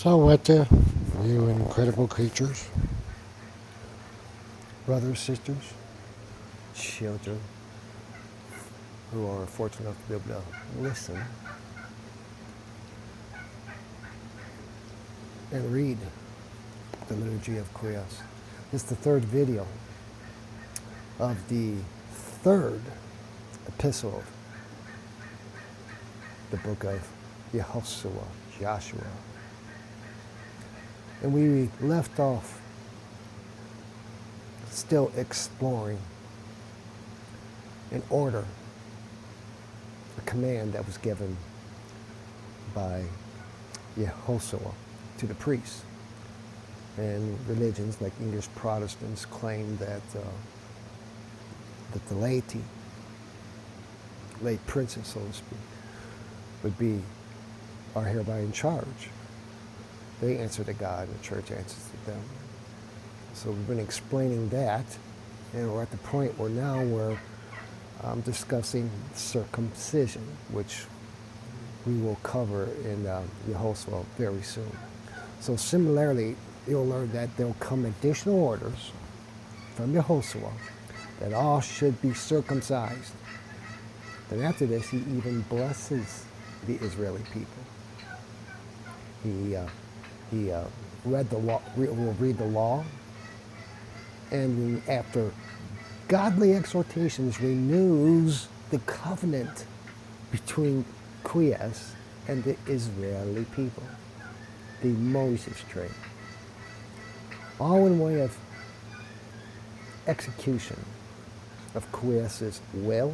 So what, you incredible creatures, brothers, sisters, children who are fortunate enough to be able to listen and read the Liturgy of Quies. This is the third video of the third epistle of the book of Iehosua, Joshua. And we left off still exploring an order, a command that was given by Iehosua to the priests. And religions like English Protestants claim that that the laity, lay princes, so to speak, are hereby in charge. They answer to God, and the church answers to them. So we've been explaining that, and we're at the point where now we're discussing circumcision, which we will cover in Iehosua very soon. So similarly, you'll learn that there'll come additional orders from Iehosua that all should be circumcised. Then after this, he even blesses the Israeli people. He read the law, will read the law, and after godly exhortations, renews the covenant between Quies and the Israeli people, the Moses tree. All in way of execution of Quies' will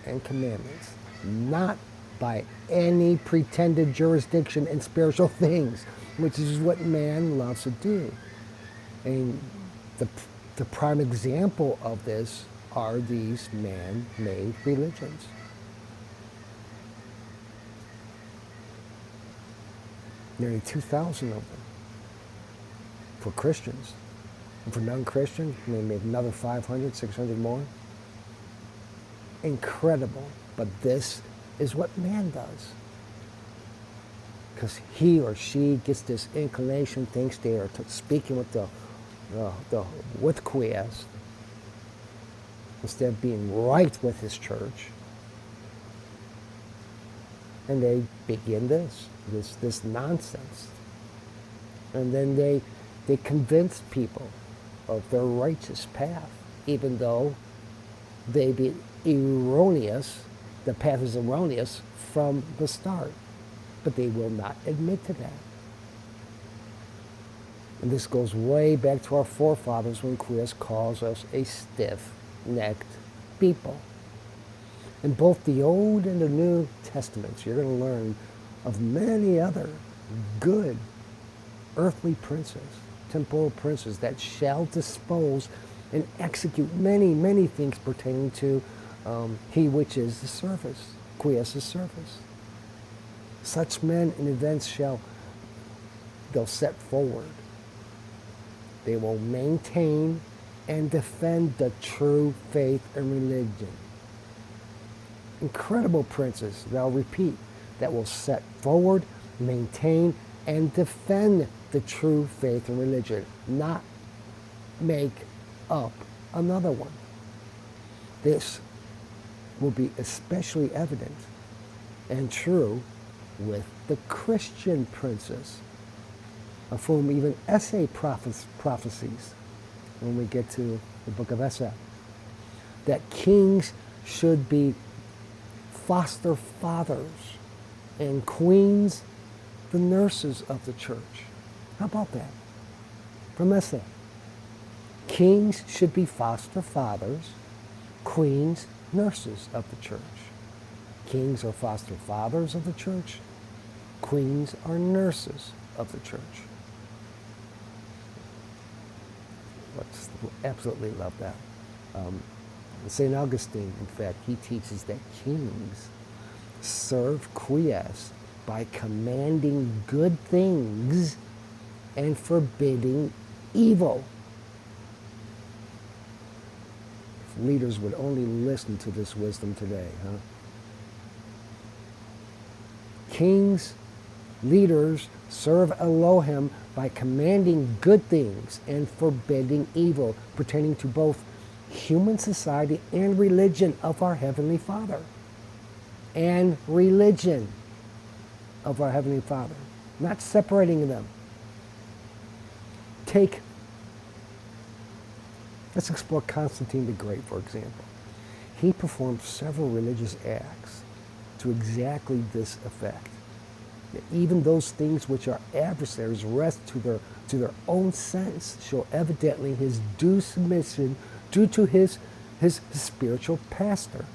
and commandments, not by any pretended jurisdiction in spiritual things, which is what man loves to do. And the prime example of this are these man-made religions. Nearly 2,000 of them for Christians. And for non-Christians, maybe another 500, 600 more. Incredible. But this is what man does. Because he or she gets this inclination, thinks they are speaking with with Quies, instead of being right with his church. And they begin this nonsense. And then they convince people of their righteous path, even though they be erroneous, the path is erroneous from the start. But they will not admit to that. And this goes way back to our forefathers when Quies calls us a stiff-necked people. In both the Old and the New Testaments, you're going to learn of many other good earthly princes, temporal princes that shall dispose and execute many, many things pertaining to he which is the service, Quies' service. Such men and events they'll set forward. They will maintain and defend the true faith and religion. Incredible princes, I'll repeat, that will set forward, maintain, and defend the true faith and religion, not make up another one. This will be especially evident and true with the Christian princes, of whom even Esay prophesies when we get to the book of Esay, that kings should be foster fathers and queens the nurses of the church. How about that? From Esay. Kings should be foster fathers, queens nurses of the church. Kings are foster fathers of the church. Queens are nurses of the church. Absolutely love that. St. Augustine, in fact, he teaches that kings serve Quies by commanding good things and forbidding evil. If leaders would only listen to this wisdom today, huh? Kings Leaders serve Elohim by commanding good things and forbidding evil pertaining to both human society and religion of our Heavenly Father. And religion of our Heavenly Father. Not separating them. Let's explore Constantine the Great, for example. He performed several religious acts to exactly this effect. Even those things which our adversaries wrest to their own sense show evidently his due submission due to his spiritual pastor.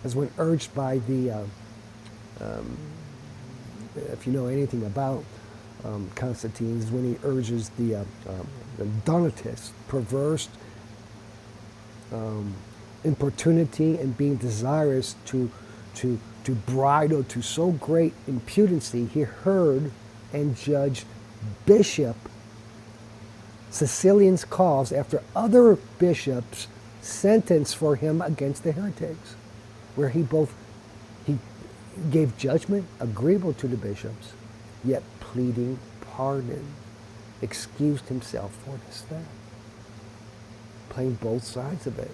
As when urged by the, if you know anything about Constantine, is when he urges the Donatists, perverse importunity and being desirous to bridle to so great impudency, he heard and judged Bishop Cecilian's cause after other bishops sentenced for him against the heretics, where he gave judgment agreeable to the bishops, yet pleading pardon, excused himself for this theft. Playing both sides of it,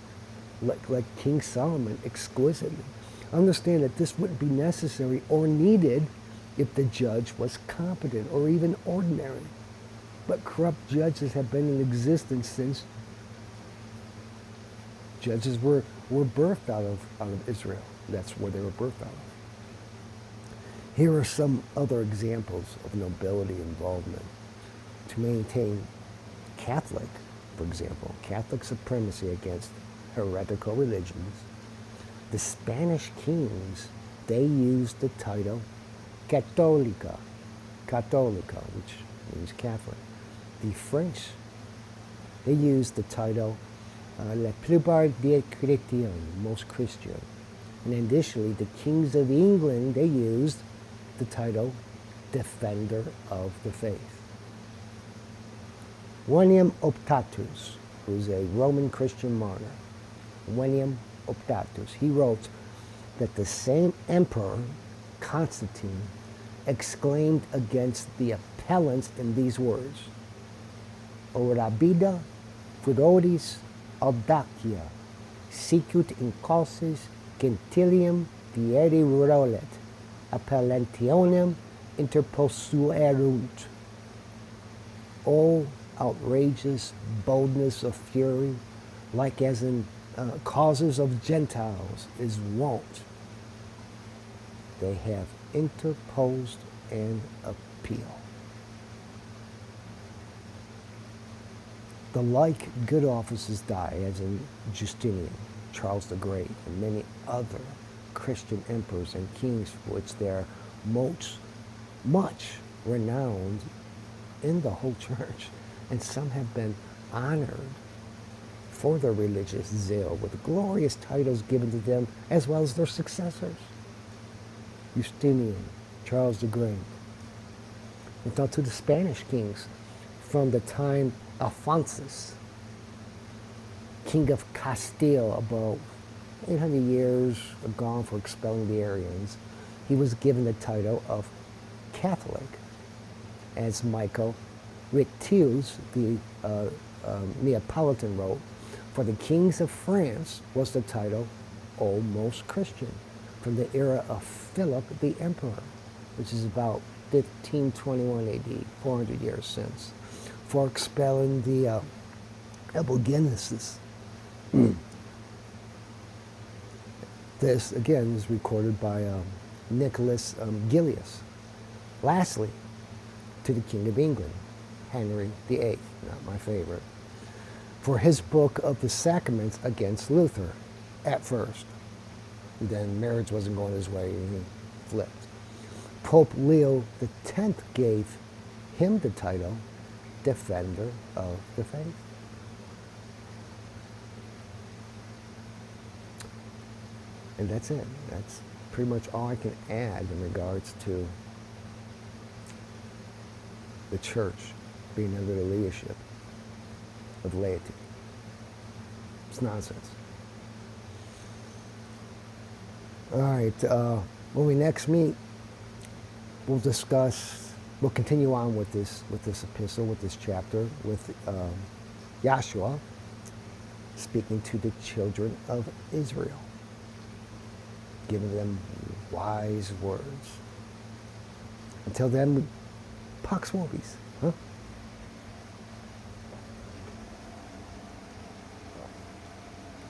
like King Solomon, exquisitely. Understand that this wouldn't be necessary or needed if the judge was competent or even ordinary. But corrupt judges have been in existence since judges were birthed out of Israel. That's where they were birthed out of. Here are some other examples of nobility involvement. To maintain Catholic, for example, Catholic supremacy against heretical religions, the Spanish kings, they used the title Católica, which means Catholic. The French, they used the title La plupart des chrétiens, most Christian. And additionally, the kings of England, they used the title Defender of the Faith. William Optatus, who's a Roman Christian martyr, William Optatus, he wrote that the same emperor, Constantine, exclaimed against the appellants in these words, O rabida furoris audacia, sicut in causes gentilium fieri rolet, appellantionem interposuerunt. O outrageous boldness of fury, like as in causes of Gentiles is wont. They have interposed an appeal. The like good offices die, as in Justinian, Charles the Great, and many other Christian emperors and kings for which they are much renowned in the whole church. And some have been honored for their religious zeal with glorious titles given to them as well as their successors. Justinian, Charles the Great. And now to the Spanish kings from the time Alphonsus, king of Castile, about 800 years gone for expelling the Arians, he was given the title of Catholic, as Michael Rictius, the Neapolitan, wrote. For the kings of France was the title O Most Christian, from the era of Philip the Emperor, which is about 1521 AD, 400 years since, for expelling the Albigenses. This, again, is recorded by Nicholas Gillius. Lastly, to the King of England, Henry VIII, not my favorite, for his book of the sacraments against Luther at first. And then marriage wasn't going his way and he flipped. Pope Leo X gave him the title Defender of the Faith. And that's it. That's pretty much all I can add in regards to the church being under the leadership of laity. It's nonsense. All right, when we next meet, we'll discuss, we'll continue on with this epistle, with this chapter, with Joshua speaking to the children of Israel, giving them wise words. Until then, Pax Vobis, huh?